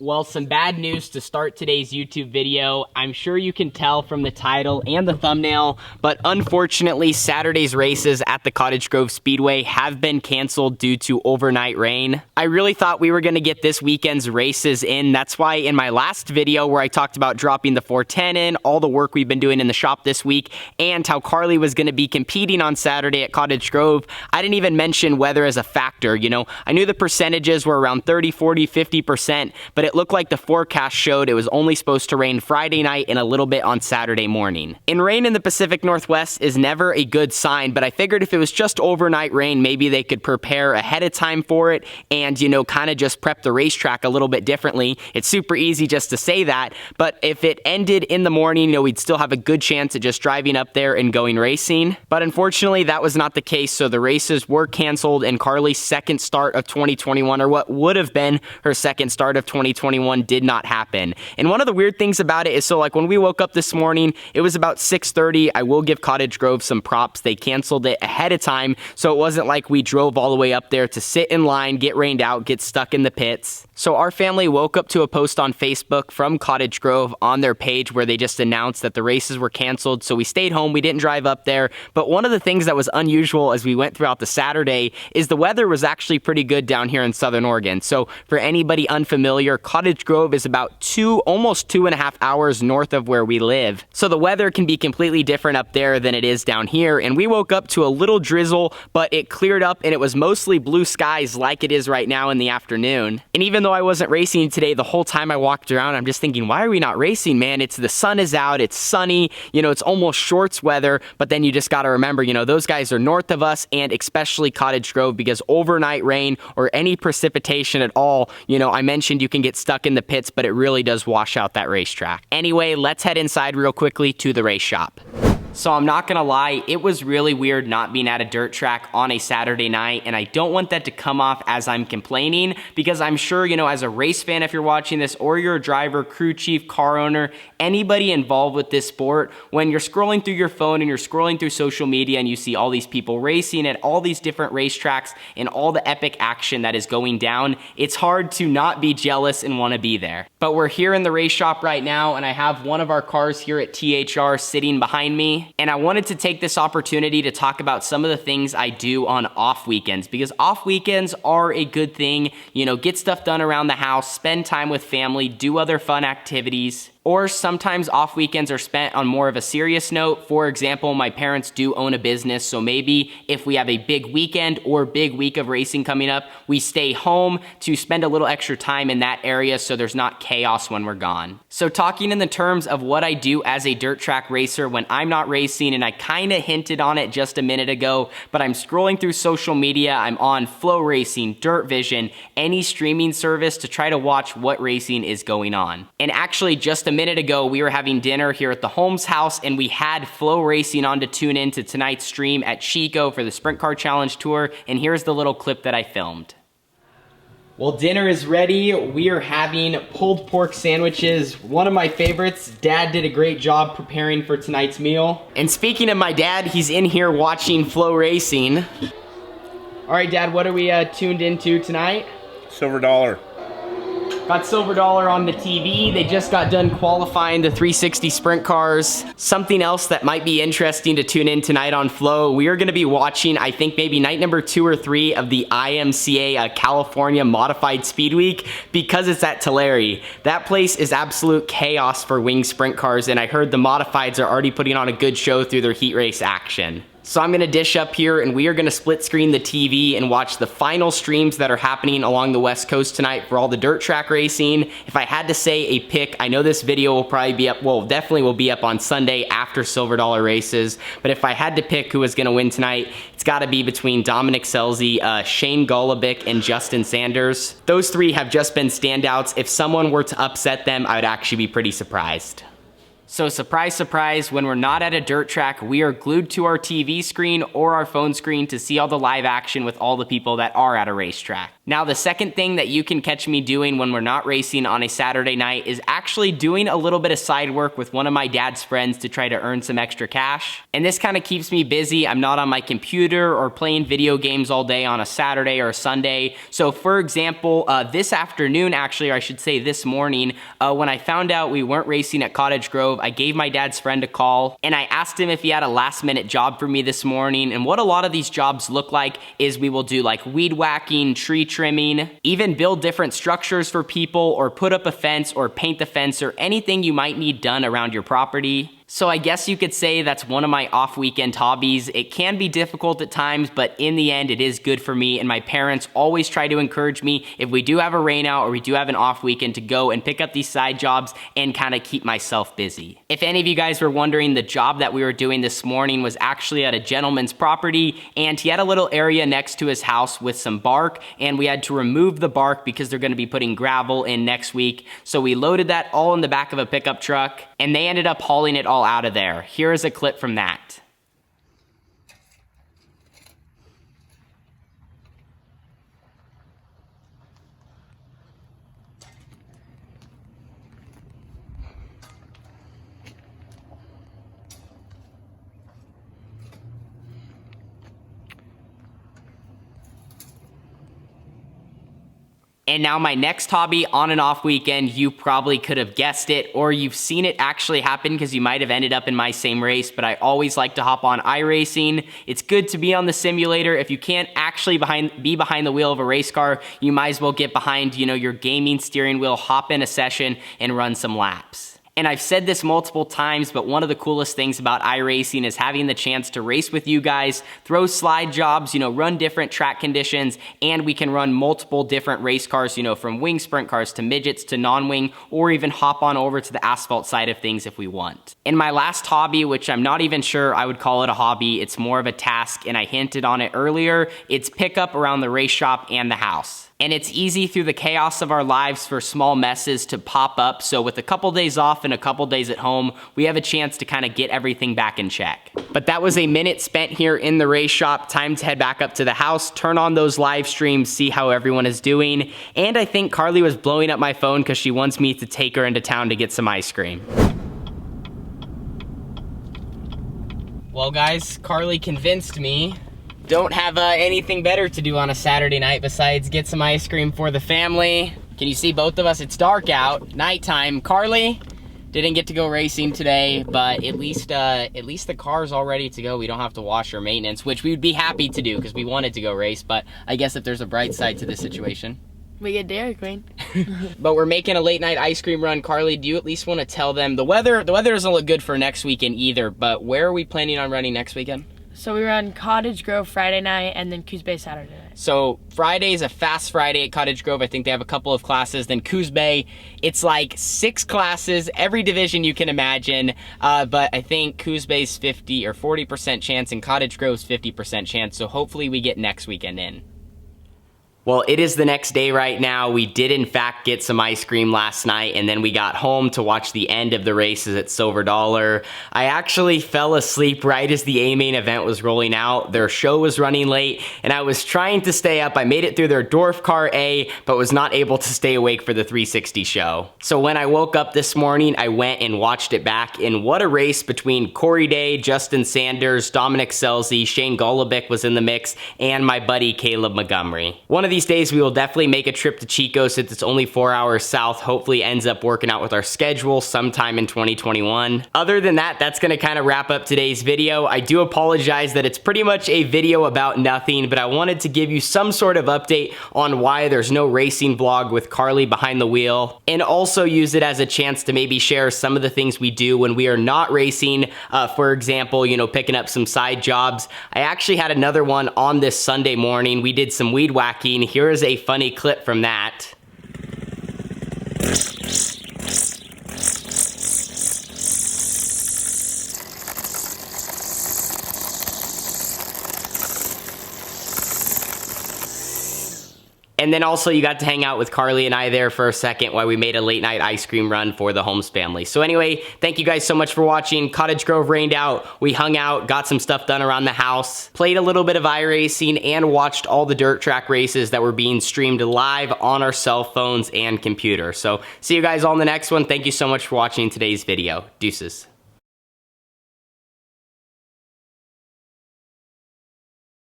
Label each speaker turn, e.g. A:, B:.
A: Well, some bad news to start today's YouTube video. I'm sure you can tell from the title and the thumbnail, but unfortunately, Saturday's races at the Cottage Grove Speedway have been canceled due to overnight rain. I really thought we were going to get this weekend's races in. That's why in my last video where I talked about dropping the 410 in, all the work we've been doing in the shop this week, and how Carly was going to be competing on Saturday at Cottage Grove, I didn't even mention weather as a factor. You know, I knew the percentages were around 30, 40, 50%, but it looked like the forecast showed it was only supposed to rain Friday night and a little bit on Saturday morning. And rain in the Pacific Northwest is never a good sign, but I figured if it was just overnight rain, maybe they could prepare ahead of time for it and, you know, kind of just prep the racetrack a little bit differently. It's super easy just to say that, but if it ended in the morning, you know, we'd still have a good chance at just driving up there and going racing. But unfortunately, that was not the case, so the races were canceled and Carly's second start of 2021, or what would have been her second start of 2021, did not happen. And one of the weird things about it is, so like when we woke up this morning, it was about 6:30. I will give Cottage Grove some props. They canceled it ahead of time, so it wasn't like we drove all the way up there to sit in line, get rained out, get stuck in the pits. So our family woke up to a post on Facebook from Cottage Grove on their page where they just announced that the races were canceled, so we stayed home. We didn't drive up there, but one of the things that was unusual as we went throughout the Saturday is the weather was actually pretty good down here in Southern Oregon. So for anybody unfamiliar, Cottage Grove is about almost 2.5 hours north of where we live. So the weather can be completely different up there than it is down here, and we woke up to a little drizzle, but it cleared up and it was mostly blue skies like it is right now in the afternoon. And even though I wasn't racing today, the whole time I walked around, I'm just thinking, why are we not racing, man? The sun is out, it's sunny, you know, it's almost shorts weather, but then you just got to remember, you know, those guys are north of us, and especially Cottage Grove, because overnight rain or any precipitation at all, you know, I mentioned you can get stuck in the pits, but it really does wash out that racetrack. Anyway, let's head inside real quickly to the race shop. So I'm not gonna lie, it was really weird not being at a dirt track on a Saturday night, and I don't want that to come off as I'm complaining, because I'm sure, you know, as a race fan, if you're watching this, or you're a driver, crew chief, car owner, anybody involved with this sport, when you're scrolling through your phone and you're scrolling through social media and you see all these people racing at all these different racetracks and all the epic action that is going down, it's hard to not be jealous and want to be there. But we're here in the race shop right now, and I have one of our cars here at THR sitting behind me. And I wanted to take this opportunity to talk about some of the things I do on off weekends, because off weekends are a good thing. You know, get stuff done around the house, spend time with family, do other fun activities. Or sometimes off weekends are spent on more of a serious note. For example, my parents do own a business, so maybe if we have a big weekend or big week of racing coming up, we stay home to spend a little extra time in that area so there's not chaos when we're gone. So talking in the terms of what I do as a dirt track racer when I'm not racing, and I kind of hinted on it just a minute ago, but I'm scrolling through social media, I'm on Flow Racing, Dirt Vision, any streaming service to try to watch what racing is going on. And actually just a minute ago, we were having dinner here at the Holmes house, and we had Flow Racing on to tune in to tonight's stream at Chico for the Sprint Car Challenge Tour, and here's the little clip that I filmed. Well, dinner is ready. We are having pulled pork sandwiches, one of my favorites. Dad did a great job preparing for tonight's meal. And speaking of my dad, he's in here watching Flow Racing. All right, Dad, what are we tuned into tonight?
B: Silver Dollar.
A: Got Silver Dollar on the TV. They just got done qualifying the 360 sprint cars. Something else that might be interesting to tune in tonight on Flow, we are gonna be watching, I think maybe night number 2 or 3 of the IMCA California Modified Speed Week, because it's at Tulare. That place is absolute chaos for wing sprint cars, and I heard the Modifieds are already putting on a good show through their heat race action. So I'm gonna dish up here, and we are gonna split screen the TV and watch the final streams that are happening along the West Coast tonight for all the dirt track racing. If I had to say a pick, I know this video will probably be up, well, definitely will be up on Sunday after Silver Dollar races, but if I had to pick who was gonna win tonight, it's gotta be between Dominic Scelzi, Shane Golobic, and Justin Sanders. Those three have just been standouts. If someone were to upset them, I would actually be pretty surprised. So surprise, surprise, when we're not at a dirt track, we are glued to our TV screen or our phone screen to see all the live action with all the people that are at a racetrack. Now, the second thing that you can catch me doing when we're not racing on a Saturday night is actually doing a little bit of side work with one of my dad's friends to try to earn some extra cash. And this kind of keeps me busy. I'm not on my computer or playing video games all day on a Saturday or a Sunday. So for example, this afternoon, actually, or I should say this morning, when I found out we weren't racing at Cottage Grove, I gave my dad's friend a call and I asked him if he had a last minute job for me this morning. And what a lot of these jobs look like is we will do like weed whacking, tree trimming, even build different structures for people or put up a fence or paint the fence or anything you might need done around your property. So I guess you could say that's one of my off weekend hobbies. It can be difficult at times, but in the end, it is good for me. And my parents always try to encourage me if we do have a rain out or we do have an off weekend to go and pick up these side jobs and kind of keep myself busy. If any of you guys were wondering, the job that we were doing this morning was actually at a gentleman's property, and he had a little area next to his house with some bark, and we had to remove the bark because they're going to be putting gravel in next week. So we loaded that all in the back of a pickup truck, and they ended up hauling it all out of there. Here is a clip from that. And now my next hobby on and off weekend, you probably could have guessed it, or you've seen it actually happen because you might have ended up in my same race, but I always like to hop on iRacing. It's good to be on the simulator. If you can't actually be behind the wheel of a race car, you might as well get behind, your gaming steering wheel, hop in a session and run some laps. And I've said this multiple times, but one of the coolest things about iRacing is having the chance to race with you guys, throw slide jobs, run different track conditions, and we can run multiple different race cars, from wing sprint cars to midgets to non-wing, or even hop on over to the asphalt side of things if we want. And my last hobby, which I'm not even sure I would call it a hobby, it's more of a task, and I hinted on it earlier, it's pickup around the race shop and the house. And it's easy through the chaos of our lives for small messes to pop up. So with a couple days off and a couple days at home, we have a chance to kind of get everything back in check. But that was a minute spent here in the race shop. Time to head back up to the house, turn on those live streams, see how everyone is doing. And I think Carly was blowing up my phone because she wants me to take her into town to get some ice cream. Well guys, Carly convinced me. Don't have anything better to do on a Saturday night besides get some ice cream for the family. Can you see both of us? It's dark out, nighttime. Carly didn't get to go racing today, but at least the car's all ready to go. We don't have to wash or maintenance, which we would be happy to do because we wanted to go race, but I guess if there's a bright side to this situation.
B: We get Dairy Queen.
A: But we're making a late night ice cream run. Carly, do you at least want to tell them, the weather doesn't look good for next weekend either, but where are we planning on running next weekend?
B: So we run Cottage Grove Friday night and then Coos Bay Saturday night.
A: So Friday is a fast Friday at Cottage Grove. I think they have a couple of classes. Then Coos Bay, it's like 6 classes, every division you can imagine. But I think Coos Bay's 50 or 40% chance and Cottage Grove's 50% chance. So hopefully we get next weekend in. Well, it is the next day right now. We did in fact get some ice cream last night, and then we got home to watch the end of the races at Silver Dollar. I actually fell asleep right as the A-Main event was rolling out. Their show was running late, and I was trying to stay up. I made it through their Dwarf Car A, but was not able to stay awake for the 360 show. So when I woke up this morning, I went and watched it back, and what a race between Corey Day, Justin Sanders, Dominic Scelzi, Shane Golubic was in the mix, and my buddy Caleb Montgomery. One of these days we will definitely make a trip to Chico since it's only 4 hours south. Hopefully ends up working out with our schedule sometime in 2021. Other than that, that's gonna kind of wrap up today's video. I do apologize that it's pretty much a video about nothing, but I wanted to give you some sort of update on why there's no racing vlog with Carly behind the wheel, and also use it as a chance to maybe share some of the things we do when we are not racing. For example, picking up some side jobs. I actually had another one on this Sunday morning. We did some weed whacking. Here is a funny clip from that. And then also you got to hang out with Carly and I there for a second while we made a late night ice cream run for the Holmes family. So anyway, thank you guys so much for watching. Cottage Grove rained out. We hung out, got some stuff done around the house, played a little bit of iRacing, and watched all the dirt track races that were being streamed live on our cell phones and computer. So see you guys all in the next one. Thank you so much for watching today's video. Deuces.